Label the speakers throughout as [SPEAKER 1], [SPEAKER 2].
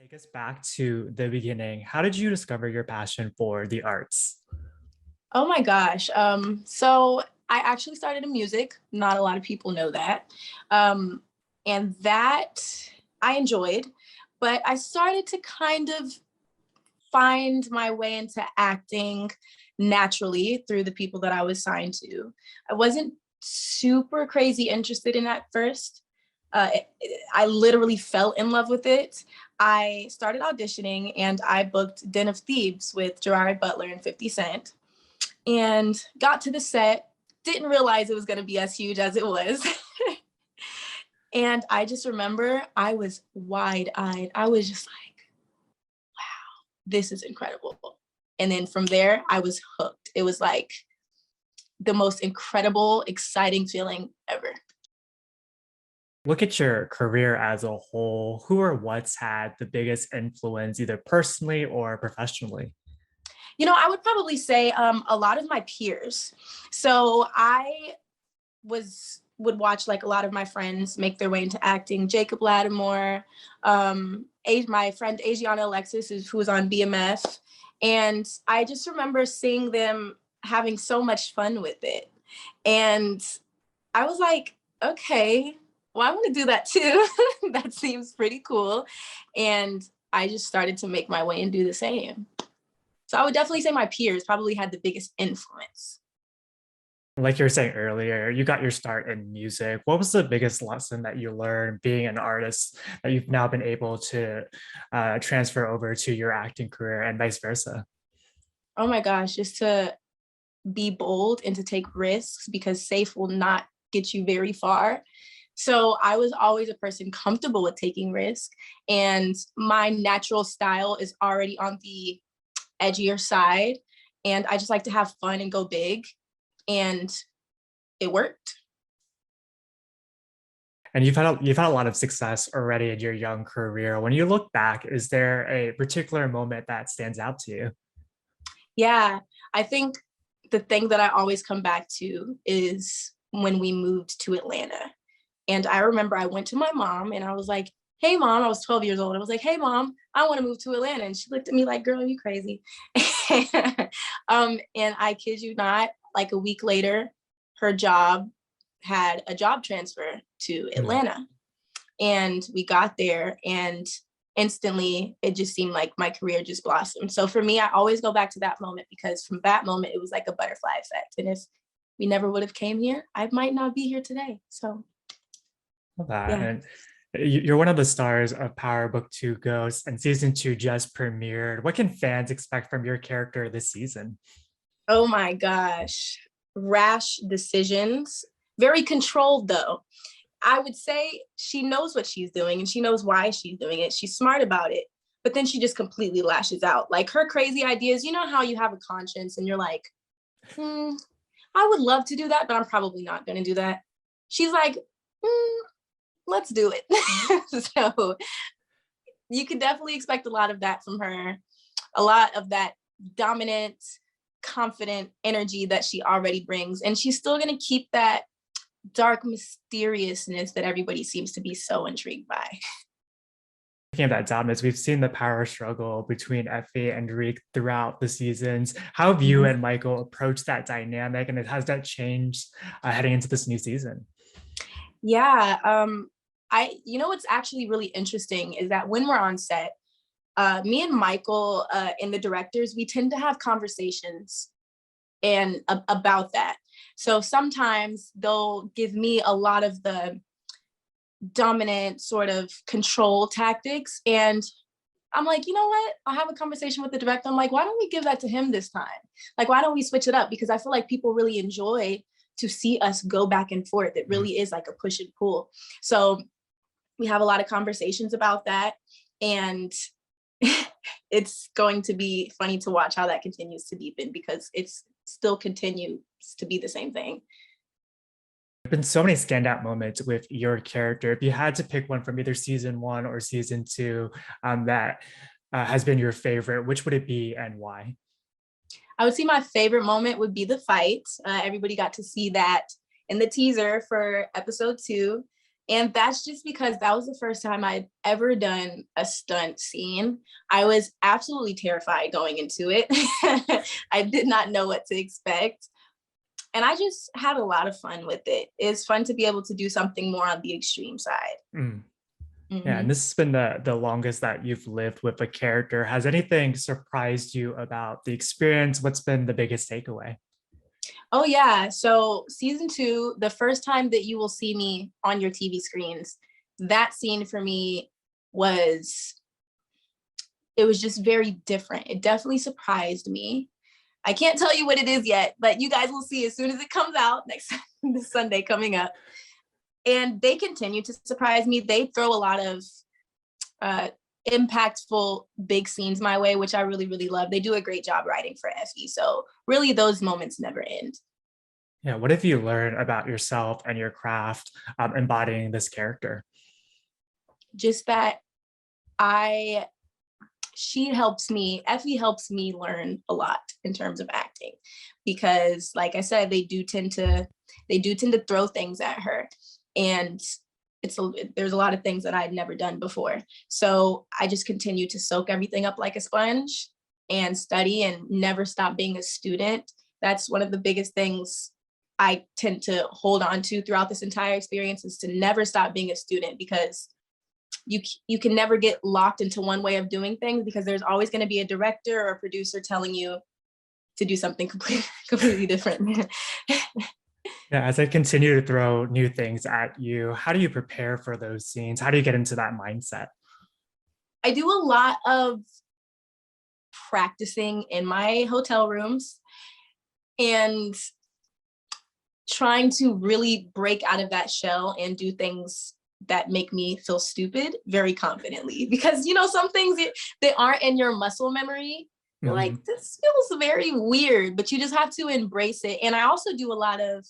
[SPEAKER 1] Take us back to the beginning. How did you discover your passion for the arts?
[SPEAKER 2] Oh my gosh. So I actually started in music. Not a lot of people know that. Um, and that I enjoyed, but I started to kind of find my way into acting naturally through the people that I was signed to. I wasn't super crazy interested in at first. I literally fell in love with it. I started auditioning and I booked Den of Thieves with Gerard Butler and 50 Cent and got to the set. Didn't realize it was going to be as huge as it was. And I just remember I was wide eyed. I was just like, this is incredible. And then from there, I was hooked. It was like the most incredible, exciting feeling ever.
[SPEAKER 1] Look at your career as a whole. Who or what's had the biggest influence, either personally or professionally?
[SPEAKER 2] I would probably say a lot of my peers. So I would watch like a lot of my friends make their way into acting. Jacob Lattimore, my friend Asiana Alexis, who was on BMF. And I just remember seeing them having so much fun with it. And I was like, okay, well, I want to do that too. That seems pretty cool. And I just started to make my way and do the same. So I would definitely say my peers probably had the biggest influence.
[SPEAKER 1] Like you were saying earlier, you got your start in music. What was the biggest lesson that you learned being an artist that you've now been able to transfer over to your acting career and vice versa?
[SPEAKER 2] Oh my gosh, just to be bold and to take risks because safe will not get you very far. So I was always a person comfortable with taking risk, and my natural style is already on the edgier side, and I just like to have fun and go big, and it worked.
[SPEAKER 1] And you've had a lot of success already in your young career. When you look back, is there a particular moment that stands out to you?
[SPEAKER 2] Yeah, I think the thing that I always come back to is when we moved to Atlanta. And I remember I went to my mom and I was like, hey mom, I was 12 years old. I was like, hey mom, I want to move to Atlanta. And she looked at me like, girl, are you crazy? And I kid you not, like a week later, her job had a job transfer to
[SPEAKER 1] Hmm.
[SPEAKER 2] Atlanta. And we got there and instantly it just seemed like my career just blossomed. So for me, I always go back to that moment because from that moment, it was like a butterfly effect. And if we never would have came here, I might not be here today. So
[SPEAKER 1] Love that.
[SPEAKER 2] yeah.
[SPEAKER 1] And you're one of the stars of Power Book 2 Ghosts, and season 2 just premiered. What can fans expect from your character this season?
[SPEAKER 2] Oh my gosh. Rash decisions. Very controlled though. I would say she knows what she's doing and she knows why she's doing it. She's smart about it, but then she just completely lashes out. Like her crazy ideas, you know how you have a conscience and you're like, hmm, I would love to do that, but I'm probably not going to do that. She's like, let's do it. So you could definitely expect a lot of that from her, a lot of that dominant, confident energy that she already brings. And she's still going to keep that dark mysteriousness that everybody seems to be so intrigued by.
[SPEAKER 1] Speaking of that dominance, we've seen the power struggle between Effie and Reek throughout the seasons. How have you
[SPEAKER 2] Mhm.
[SPEAKER 1] and Michael approached that dynamic, and has that changed heading into this new season?
[SPEAKER 2] Yeah. What's actually really interesting is that when we're on set, me and Michael and the directors, we tend to have conversations and about that. So sometimes they'll give me a lot of the dominant sort of control tactics. And I'm like, you know what? I'll have a conversation with the director. I'm like, why don't we give that to him this time? Like, why don't we switch it up? Because I feel like people really enjoy to see us go back and forth. It
[SPEAKER 1] Mhm.
[SPEAKER 2] really is like a push and pull. So we have a lot of conversations about that. And it's going to be funny to watch how that continues to deepen because it's still continues to be the same thing.
[SPEAKER 1] There've been so many standout moments with your character. If you had to pick one from either season 1 or season 2 that has been your favorite, which would it be and why?
[SPEAKER 2] I would say my favorite moment would be the fight. Everybody got to see that in the teaser for episode 2. And that's just because that was the first time I'd ever done a stunt scene. I was absolutely terrified going into it. I did not know what to expect. And I just had a lot of fun with it. It's fun to be able to do something more on the extreme side.
[SPEAKER 1] Mm. Yeah, and
[SPEAKER 2] Mm-hmm.
[SPEAKER 1] this has been the longest that you've lived with a character. Has anything surprised you about the experience? What's been the biggest takeaway?
[SPEAKER 2] Oh yeah. So season 2, the first time that you will see me on your TV screens, that scene for me was it was just very different. It definitely surprised me. I can't tell you what it is yet, but you guys will see as soon as it comes out next this Sunday coming up. And they continue to surprise me. They throw a lot of uh, impactful big scenes my way, which I really, really love. They do a great job writing for Effie. So really those moments never end.
[SPEAKER 1] Yeah, what have you learned about yourself and your craft embodying this character?
[SPEAKER 2] Just that I Effie helps me learn a lot in terms of acting because like I said, they do tend to throw things at her. And there's a lot of things that I'd never done before. So I just continue to soak everything up like a sponge and study and never stop being a student. That's one of the biggest things I tend to hold on to throughout this entire experience is to never stop being a student because you can never get locked into one way of doing things because there's always going to be a director or a producer telling you to do something completely different.
[SPEAKER 1] Yeah, as I continue to throw new things at you, how do you prepare for those scenes? How do you get into that mindset?
[SPEAKER 2] I do a lot of practicing in my hotel rooms and trying to really break out of that shell and do things that make me feel stupid very confidently because some things that aren't in your muscle memory, you're like,
[SPEAKER 1] Mhm.
[SPEAKER 2] this feels very weird, but you just have to embrace it. And I also do a lot of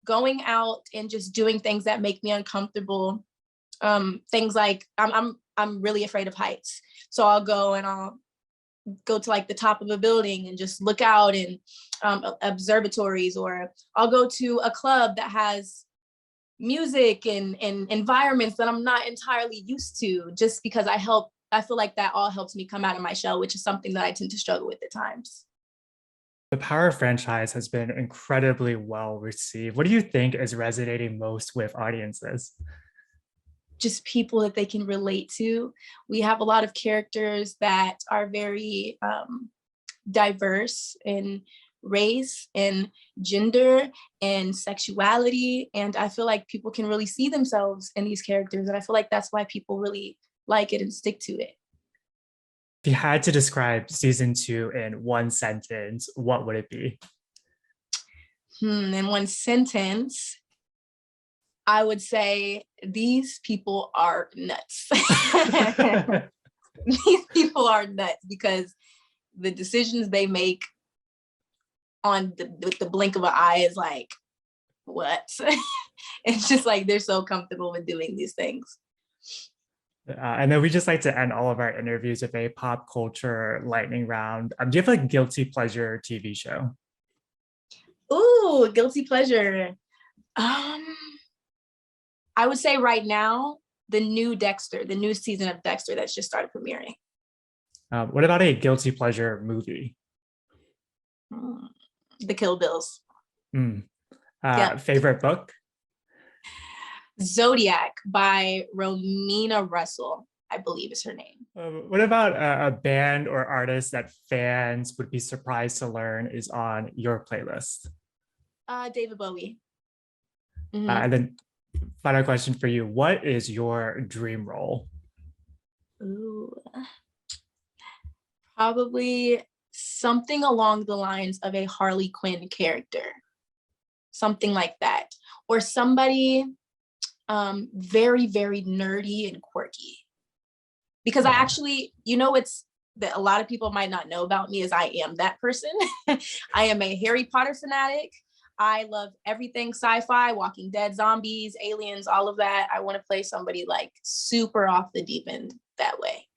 [SPEAKER 2] going out and just doing things that make me uncomfortable. Things like I'm really afraid of heights, so I'll go to like the top of a building and just look out and observatories, or I'll go to a club that has music and environments that I'm not entirely used to just because I feel like that all helps me come out of my shell, which is something that I tend to struggle with at times.
[SPEAKER 1] The Power franchise has been incredibly well received. What do you think is resonating most with audiences?
[SPEAKER 2] Just people that they can relate to. We have a lot of characters that are very diverse in race and gender and sexuality. And I feel like people can really see themselves in these characters. And I feel like that's why people really like it and stick to it.
[SPEAKER 1] If you had to describe season 2 in one sentence, what would it be?
[SPEAKER 2] In one sentence, I would say these people are nuts. These people are nuts because the decisions they make on the blink of an eye is like, what? It's just like they're so comfortable with doing these things.
[SPEAKER 1] And then we just like to end all of our interviews with a pop culture lightning round. Do you have like guilty pleasure TV show?
[SPEAKER 2] Ooh, guilty pleasure. Um, I would say right now, the new season of Dexter that's just started premiering.
[SPEAKER 1] What about a guilty pleasure movie?
[SPEAKER 2] Mm, the Kill Bills.
[SPEAKER 1] Mm.
[SPEAKER 2] Yep.
[SPEAKER 1] Favorite book?
[SPEAKER 2] Zodiac by Romina Russell, I believe is her name.
[SPEAKER 1] What about a band or artist that fans would be surprised to learn is on your playlist?
[SPEAKER 2] David Bowie.
[SPEAKER 1] And then final question for you. What is your dream role?
[SPEAKER 2] Ooh, probably something along the lines of a Harley Quinn character, something like that, or somebody very, very nerdy and quirky. Because I
[SPEAKER 1] Yeah.
[SPEAKER 2] actually, it's that a lot of people might not know about me is I am that person. I am a Harry Potter fanatic. I love everything sci-fi, Walking Dead, zombies, aliens, all of that. I want to play somebody like super off the deep end that way.